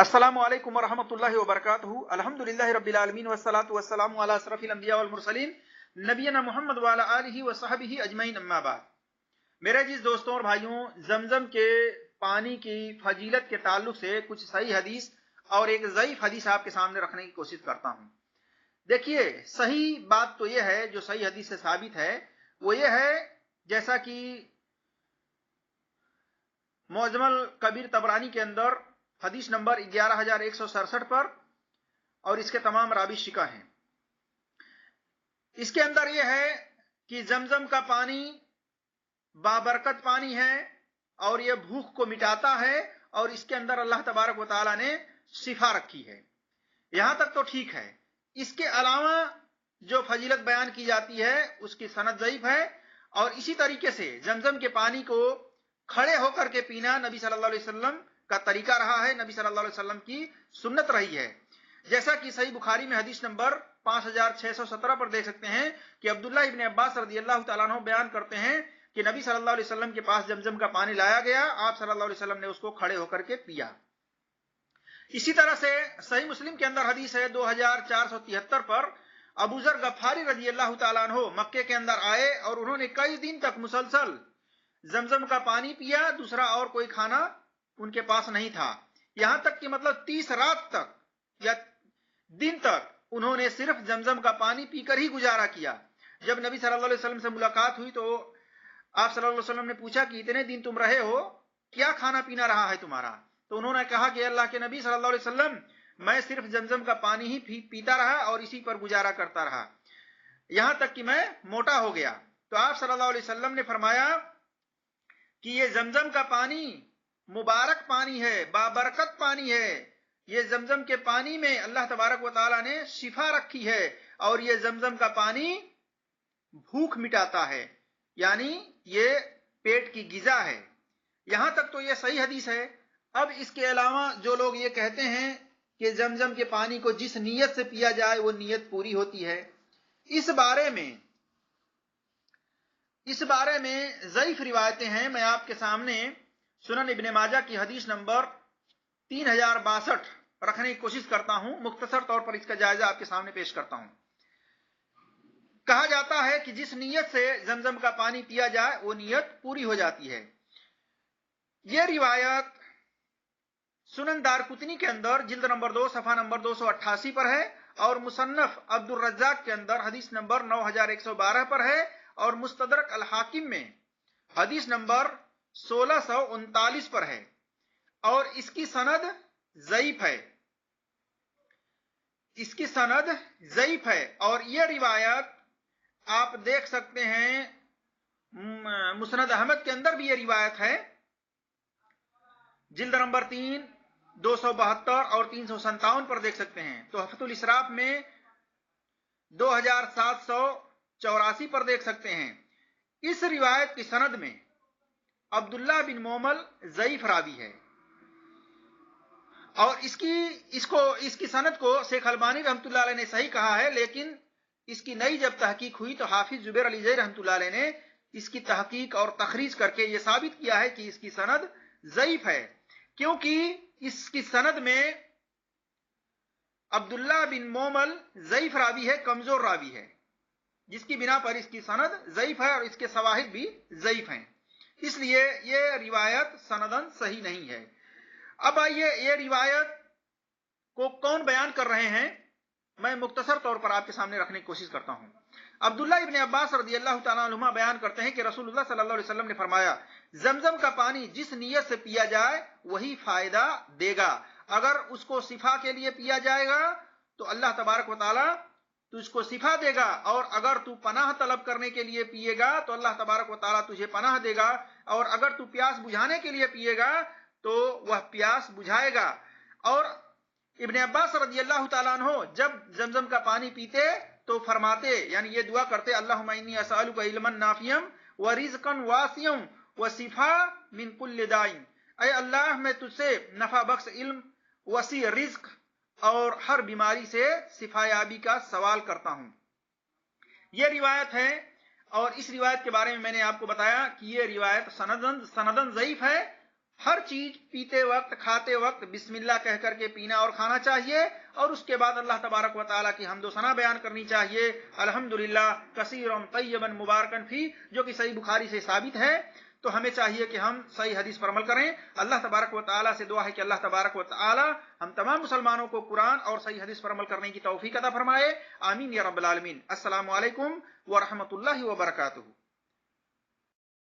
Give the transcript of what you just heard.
अस्सलामु अलैकुम वरहमतुल्लाहि वबरकातुहू। अल्हम्दुलिल्लाहि रब्बिल आलमीन वस्सलातु वस्सलामु अला अशरफिल अंबिया वल मुरसलीन नबीना मुहम्मद व अला आलिहि व सहबिहि अजमईन, अम्मा बाद। मेरे अजीज दोस्तों और भाइयों, जमजम के पानी की फजीलत के ताल्लुक से कुछ सही हदीस और एक ज़ईफ हदीस आपके सामने रखने की कोशिश करता हूं। देखिए, सही बात तो यह है, जो सही हदीस से साबित है वो ये है, जैसा कि मुअज्जमुल कबीर तबरानी के अंदर हदीस नंबर 11167 पर, और इसके तमाम रावी शिका हैं। इसके अंदर यह है कि जमजम का पानी बाबरकत पानी है और यह भूख को मिटाता है, और इसके अंदर अल्लाह तबारक व तआला ने शिफा रखी है। यहां तक तो ठीक है। इसके अलावा जो फजीलत बयान की जाती है उसकी सनद ज़ईफ है। और इसी तरीके से जमजम के पानी को खड़े होकर के पीना नबी सल्लल्लाहु अलैहि वसल्लम का तरीका रहा है, नबी सल्लल्लाहु अलैहि वसल्लम की सुन्नत रही है। जैसा कि सही बुखारी में हदीस नंबर 5617 पर देख सकते हैं कि अब्दुल्लाह इब्न अब्बास रदियल्लाहु तआला अन्हु बयान करते हैं कि नबी सल्लल्लाहु अलैहि वसल्लम के पास जमजम का पानी लाया गया, आप सल्लल्लाहु अलैहि वसल्लम ने उसको खड़े होकर के पिया। इसी तरह से सही मुस्लिम के अंदर हदीस है 2473 पर, अबू जर गफ्फारी रदियल्लाहु तआला अन्हु मक्के के अंदर आए और उन्होंने कई दिन तक मुसलसल जमजम का पानी पिया, दूसरा और कोई खाना उनके पास नहीं था। यहां तक कि मतलब 30 रात तक या दिन तक उन्होंने सिर्फ जमजम का पानी पीकर ही गुजारा किया। जब नबी सल्लल्लाहु अलैहि वसल्लम से मुलाकात हुई तो आप सल्लल्लाहु अलैहि वसल्लम ने पूछा कि इतने दिन तुम रहे हो, क्या खाना पीना रहा है तुम्हारा? तो उन्होंने कहा कि अल्लाह के नबी सल्लल्लाहु अलैहि वसल्लम, मैं सिर्फ जमजम का पानी ही पीता रहा और इसी पर गुजारा करता रहा, यहां तक कि मैं मोटा हो गया। तो आप सल्लल्लाहु अलैहि वसल्लम ने फरमाया कि ये जमजम का पानी मुबारक पानी है, बाबरकत पानी है। ये जमजम के पानी में अल्लाह तबारक व तआला ने शिफा रखी है, और ये जमजम का पानी भूख मिटाता है, यानी ये पेट की गिजा है। यहां तक तो ये सही हदीस है। अब इसके अलावा जो लोग ये कहते हैं कि जमजम के पानी को जिस नीयत से पिया जाए वो नीयत पूरी होती है, इस बारे में ज़ईफ रिवायतें हैं। मैं आपके सामने सुनन इब्ने माजा की हदीस नंबर 3062 रखने की कोशिश करता हूं। मुख्तसर तौर पर इसका जायजा आपके सामने पेश करता हूं। कहा जाता है कि जिस नीयत से जमजम का पानी पिया जाए वो नीयत पूरी हो जाती है। यह रिवायत सुनन दारकुतनी के अंदर जिल्द नंबर 2 सफा नंबर 288 पर है, और मुसन्नफ अब्दुर रज़्ज़ाक के अंदर हदीस नंबर 9112 पर है, और मुस्तदरक अल हाकिम में हदीस नंबर 1639 पर है, और इसकी सनद ज़ईफ है। और यह रिवायत आप देख सकते हैं मुस्नद अहमद के अंदर भी यह रिवायत है, जिल्द नंबर 3 272 और 357 पर देख सकते हैं। तोहफतुल इसराफ में 2784 पर देख सकते हैं। इस रिवायत की सनद में अब्दुल्लाह बिन मोमल ज़ईफ रावी है, और इसकी सनद को शेख अलबानी रहमतुल्लाह अलैह ने सही कहा है, लेकिन इसकी नई जब तहकीक हुई तो हाफिज जुबैर अली ज़ई रहमतुल्लाह अलैह ने इसकी तहकीक और तखरीज करके यह साबित किया है कि इसकी सनद ज़ईफ है, क्योंकि इसकी सनद में अब्दुल्लाह बिन मोमल ज़ईफ रावी है, कमजोर रावी है, जिसकी बिना पर इसकी सनद ज़ईफ है और इसके शवाहिद भी ज़ईफ हैं। इसलिए यह रिवायत सनदन सही नहीं है। अब आइए, यह रिवायत को कौन बयान कर रहे हैं, मैं मुख्तसर तौर पर आपके सामने रखने की कोशिश करता हूं। अब्दुल्लाह इब्न अब्बास रदियल्लाहु तआला अन्हुमा बयान करते हैं कि रसूलुल्लाह सल्लल्लाहु अलैहि वसल्लम ने फरमाया, जमजम का पानी जिस नीयत से पिया जाए वही फायदा देगा। अगर उसको शिफा के लिए पिया जाएगा तो अल्लाह तबारक व तआला तुझको शिफा देगा, और अगर तू पनाह तलब करने के लिए पिएगा तो अल्लाह तबारक व तआला तुझे पनाह देगा, और अगर तू प्यास बुझाने के लिए पिएगा तो वह प्यास बुझाएगा। और इब्न अब्बास रदियल्लाहु तआला अन्हु जब जमजम का पानी पीते तो फरमाते, यानी ये दुआ करते, अल्लाहुम्मा इन्नी असअलुका इल्मन नाफियम व रिज़्क़न वासियम व शिफा मिन कुल्लि दाइन। ऐ अल्लाह, मैं तुझसे नफा बख्श इल्म, वसी रिज्क और हर बीमारी से शिफायाबी का सवाल करता हूं। यह रिवायत है, और इस रिवायत के बारे में मैंने आपको बताया कि यह रिवायत सनदन ज़ईफ है। ہر چیز پیتے وقت کھاتے وقت بسم اللہ کہہ کر کے پینا اور کھانا چاہیے، اور اس کے بعد اللہ تبارک و تعالیٰ کی حمد و ثنا بیان کرنی چاہیے، الحمدللہ کثیرا طیبا مبارکا فی، جو کہ صحیح بخاری سے ثابت ہے۔ تو ہمیں چاہیے کہ ہم صحیح حدیث پر عمل کریں۔ اللہ تبارک و تعالیٰ سے دعا ہے کہ اللہ تبارک و تعالیٰ ہم تمام مسلمانوں کو قرآن اور صحیح حدیث پر عمل کرنے کی توفیق عطا فرمائے، آمین یا رب العالمین۔ السلام علیکم ورحمۃ اللہ وبرکاتہ۔